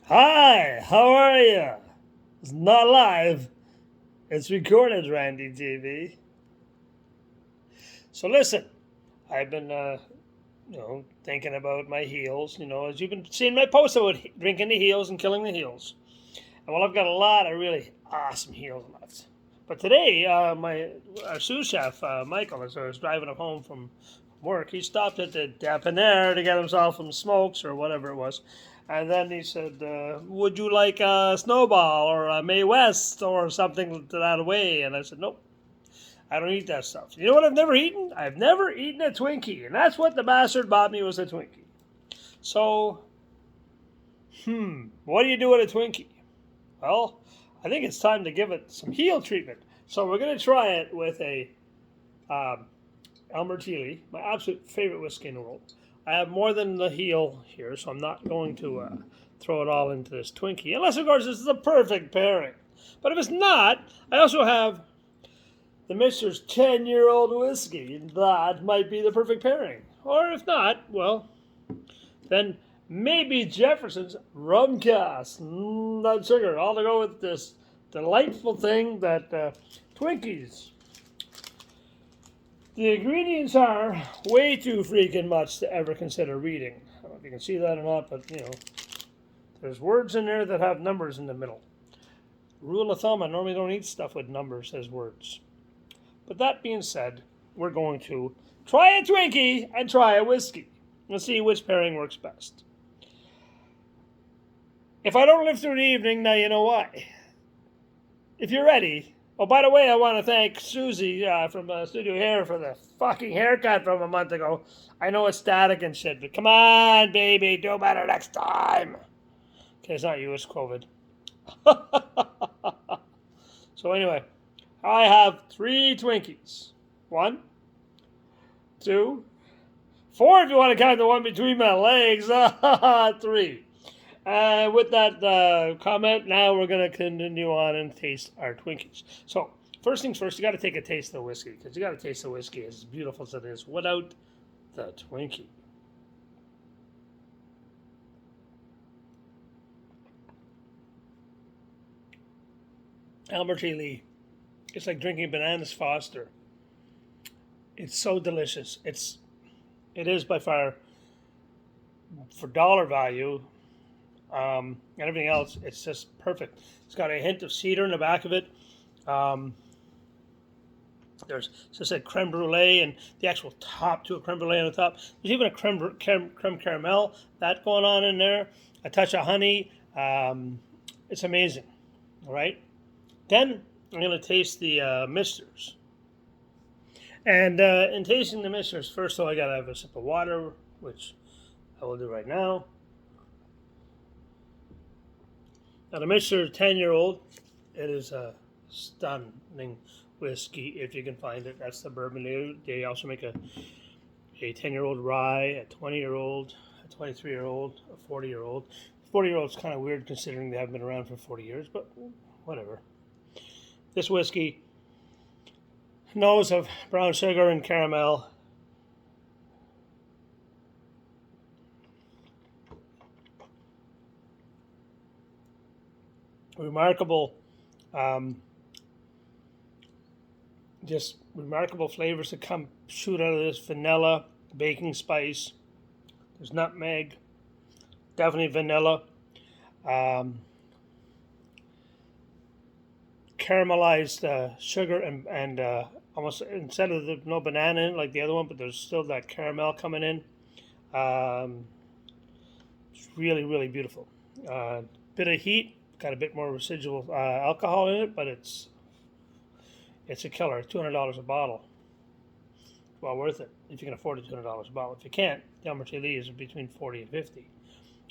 Hi, how are you? It's not live. It's recorded, Randy TV. So listen, I've been, thinking about my heels. As you've been seeing my posts about drinking the heels and killing the heels. And well, I've got a lot of really awesome heels left. But today, our sous chef Michael, as I was driving him home from work, he stopped at the Depanair to get himself some smokes or whatever it was. And then he said, would you like a Snowball or a May West or something to that way? And I said, nope, I don't eat that stuff. You know what I've never eaten? I've never eaten a Twinkie. And that's what the bastard bought me, was a Twinkie. So, what do you do with a Twinkie? Well, I think it's time to give it some heel treatment. So we're going to try it with a Elmer Teely, my absolute favorite whiskey in the world. I have more than the heel here, so I'm not going to throw it all into this Twinkie. Unless, of course, this is the perfect pairing. But if it's not, I also have the Mister's 10-year-old whiskey. That might be the perfect pairing. Or if not, well, then maybe Jefferson's rum cask. Not sugar. All to go with this delightful thing that Twinkies. The ingredients are way too freaking much to ever consider reading. I don't know if you can see that or not, but there's words in there that have numbers in the middle. Rule of thumb, I normally don't eat stuff with numbers as words. But that being said, we're going to try a Twinkie and try a whiskey and see which pairing works best. If I don't live through the evening, now you know why. If you're ready. Oh, by the way, I want to thank Susie from Studio Hair for the fucking haircut from a month ago. I know it's static and shit, but come on, baby, do better next time. Okay, it's not you, it's COVID. So anyway, I have 3 Twinkies. 1, 2, 4 if you want to count the one between my legs. 3. With that comment, now we're going to continue on and taste our Twinkies. So, first things first, you got to take a taste of the whiskey, because you got to taste the whiskey as beautiful as it is without the Twinkie. Albert E. Lee. It's like drinking Bananas Foster. It's so delicious. It is by far, for dollar value, and everything else, it's just perfect. It's got a hint of cedar in the back of it. There's, as I said, creme brulee and the actual top to a creme brulee on the top. There's even a creme caramel that going on in there. A touch of honey. It's amazing. All right. Then I'm going to taste the Misters. And in tasting the Misters, first of all, I got to have a sip of water, which I will do right now. Now, the Mister 10-year-old, it is a stunning whiskey if you can find it. That's the bourbon. They also make a 10-year-old rye, a 20-year-old, a 23-year-old, a 40-year-old. 40-year-old's kind of weird considering they haven't been around for 40 years, but whatever. This whiskey, nose of brown sugar and caramel. Remarkable, just remarkable flavors that shoot out of this. Vanilla, baking spice. There's nutmeg, definitely vanilla. Caramelized sugar and almost, instead of no banana in it like the other one, but there's still that caramel coming in. It's really, really beautiful. Bit of heat. Got a bit more residual alcohol in it, but it's a killer. $200 a bottle. Well worth it if you can afford it. $200 a bottle. If you can't, the Elmer T. Lee is between $40 and $50.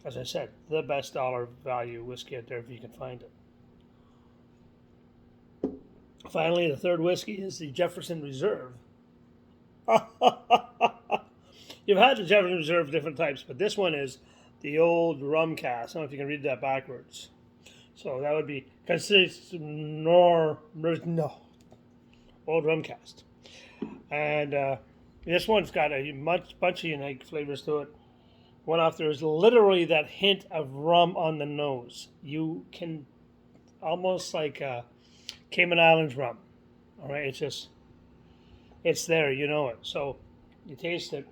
As I said, the best dollar value whiskey out there if you can find it. Finally, the third whiskey is the Jefferson Reserve. You've had the Jefferson Reserve different types, but this one is the old rum cask. I don't know if you can read that backwards. So that would be old rum cask. And this one's got a bunch of unique flavors to it. went off. There's literally that hint of rum on the nose. You can almost like Cayman Islands rum. All right, it's there. You know it. So you taste it,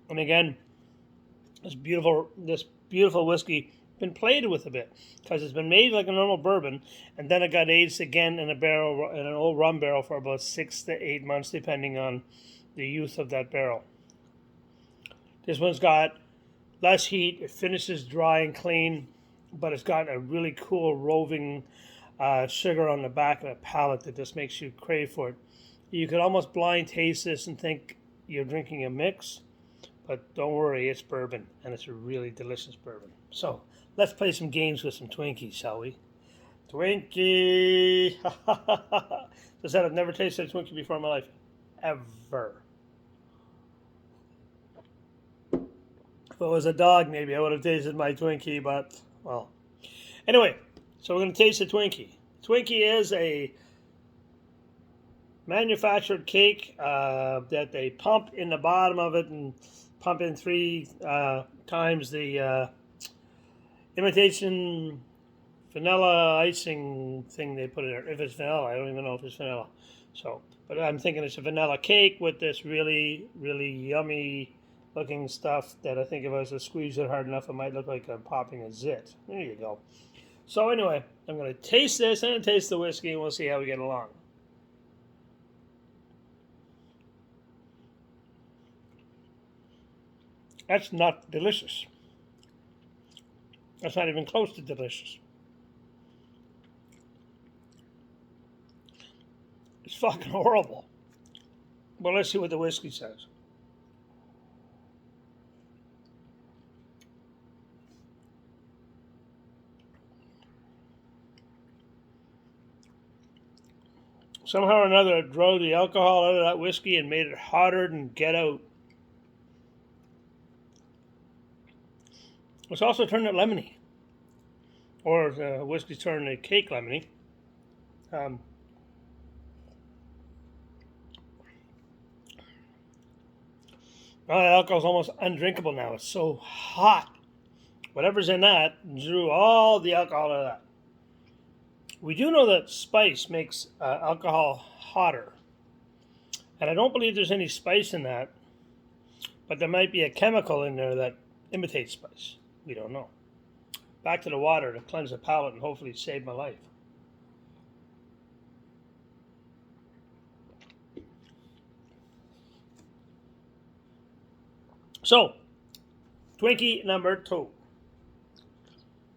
and again, this beautiful whiskey been played with a bit because it's been made like a normal bourbon, and then it got aged again in an old rum barrel for about 6 to 8 months, depending on the youth of that barrel. This one's got less heat. It finishes dry and clean, but it's got a really cool roving sugar on the back of the palate that just makes you crave for it. You could almost blind taste this and think you're drinking a mix, but don't worry, it's bourbon, and it's a really delicious bourbon. So let's play some games with some Twinkies, shall we? Twinkie! Just said I've never tasted a Twinkie before in my life. Ever. If it was a dog, maybe I would have tasted my Twinkie, but, well. Anyway, so we're going to taste the Twinkie. Twinkie is a manufactured cake that they pump in the bottom of it and pump in 3 times the imitation vanilla icing thing they put in there. If it's vanilla, I don't even know if it's vanilla. So, but I'm thinking it's a vanilla cake with this really, really yummy looking stuff that I think if I was to squeeze it hard enough, it might look like I'm popping a zit. There you go. So anyway, I'm going to taste this and taste the whiskey, and we'll see how we get along. That's not delicious. That's not even close to delicious. It's fucking horrible. Well, let's see what the whiskey says. Somehow or another, it drove the alcohol out of that whiskey and made it hotter than get out. It's also turned it lemony. Or the whiskey's turned the cake lemony. The alcohol's almost undrinkable now. It's so hot. Whatever's in that drew all the alcohol out of that. We do know that spice makes alcohol hotter. And I don't believe there's any spice in that. But there might be a chemical in there that imitates spice. We don't know. Back to the water to cleanse the palate and hopefully save my life. So, Twinkie number 2.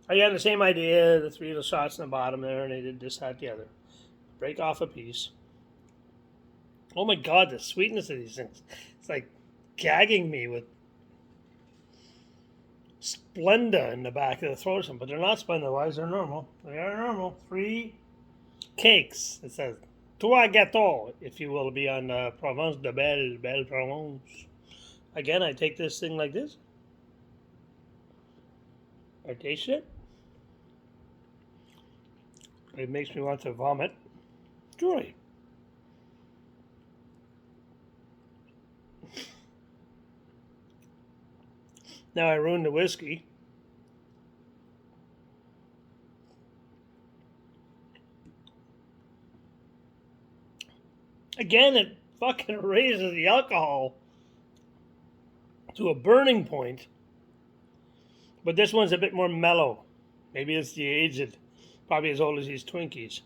I had the same idea, the 3 little shots in the bottom there, and they did this, that, the other. Break off a piece. Oh my God, the sweetness of these things. It's like gagging me with Splenda in the back of the throat, but they're not Splenda-wise, they're normal. They are normal. 3 cakes. It says, 3 gâteaux, if you will, be on Provence de Belle Provence. Again, I take this thing like this. I taste it. It makes me want to vomit. Joy. Now I ruined the whiskey. Again, it fucking raises the alcohol to a burning point. But this one's a bit more mellow. Maybe it's the aged, probably as old as these Twinkies.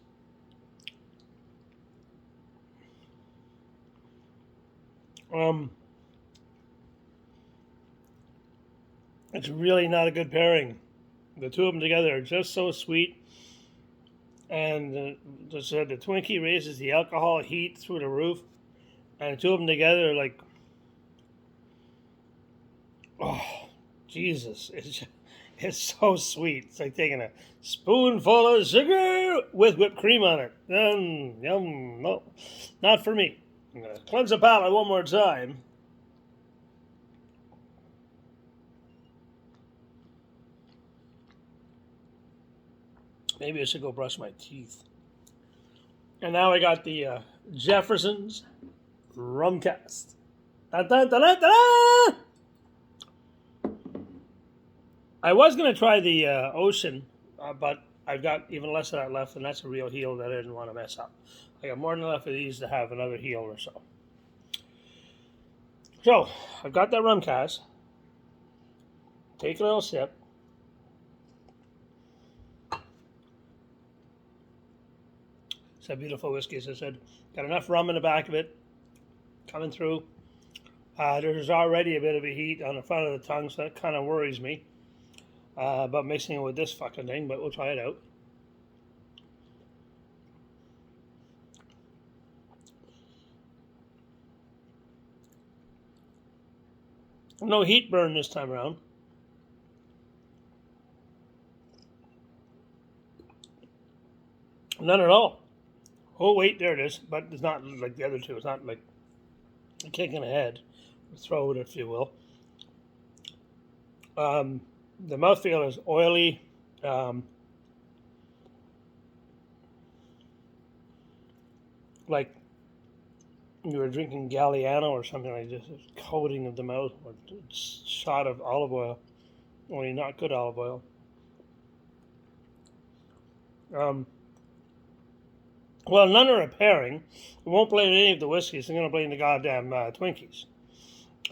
It's really not a good pairing. The two of them together are just so sweet. And the Twinkie raises the alcohol heat through the roof. And the two of them together are like, oh, Jesus. It's so sweet. It's like taking a spoonful of sugar with whipped cream on it. Yum. No, not for me. I'm going to cleanse the palate one more time. Maybe I should go brush my teeth. And now I got the Jefferson's Rumcast. Dun, dun, dun, dun, dun. I was going to try the ocean, but I've got even less of that left, and that's a real heel that I didn't want to mess up. I got more than enough of these to have another heel or so. So, I've got that rum cask. Take a little sip. It's a beautiful whiskey, as I said. Got enough rum in the back of it coming through. There's already a bit of a heat on the front of the tongue, so that kind of worries me about mixing it with this fucking thing, but we'll try it out. No heat burn this time around. None at all. Oh, wait, there it is. But it's not like the other two. It's not like a kick in the head, throat, if you will. The mouthfeel is oily. Like you were drinking Galliano or something like this. It's coating of the mouth, or shot of olive oil. Only not good olive oil. Well, none are a pairing. We won't blame any of the whiskeys. I'm going to blame the goddamn Twinkies.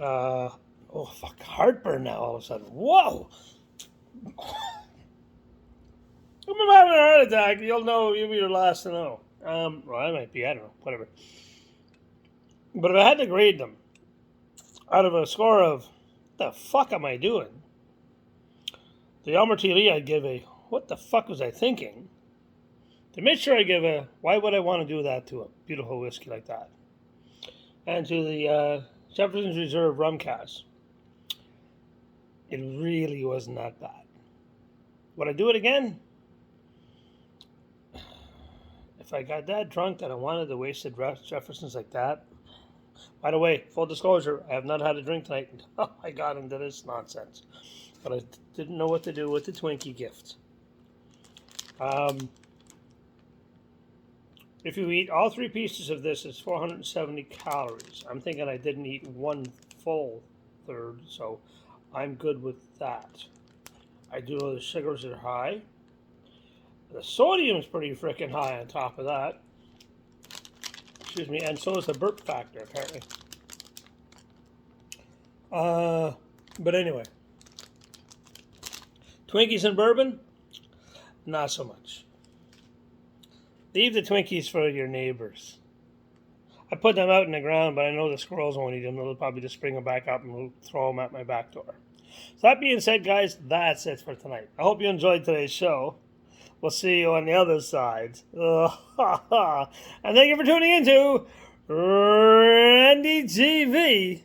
Oh, fuck. Heartburn now all of a sudden. Whoa! If I'm having a heart attack, you'll know. You'll be the last to know. Well, I might be. I don't know. Whatever. But if I had to grade them out of a score of, what the fuck am I doing? The Almertili, I'd give a, what the fuck was I thinking? To make sure I give a, why would I want to do that to a beautiful whiskey like that? And to the Jefferson's Reserve rum cask, it really wasn't that bad. Would I do it again? If I got that drunk that I wanted to wasted Jefferson's like that. By the way, full disclosure, I have not had a drink tonight until I got into this nonsense. But I didn't know what to do with the Twinkie gift. If you eat all 3 pieces of this, it's 470 calories. I'm thinking I didn't eat 1 full third, so I'm good with that. I do know the sugars are high. The sodium's pretty freaking high on top of that. Excuse me, and so is the burp factor, apparently. But anyway. Twinkies and bourbon? Not so much. Leave the Twinkies for your neighbors. I put them out in the ground, but I know the squirrels won't eat them. They'll probably just bring them back up and throw them at my back door. So that being said, guys, that's it for tonight. I hope you enjoyed today's show. We'll see you on the other side. And thank you for tuning into Randy TV.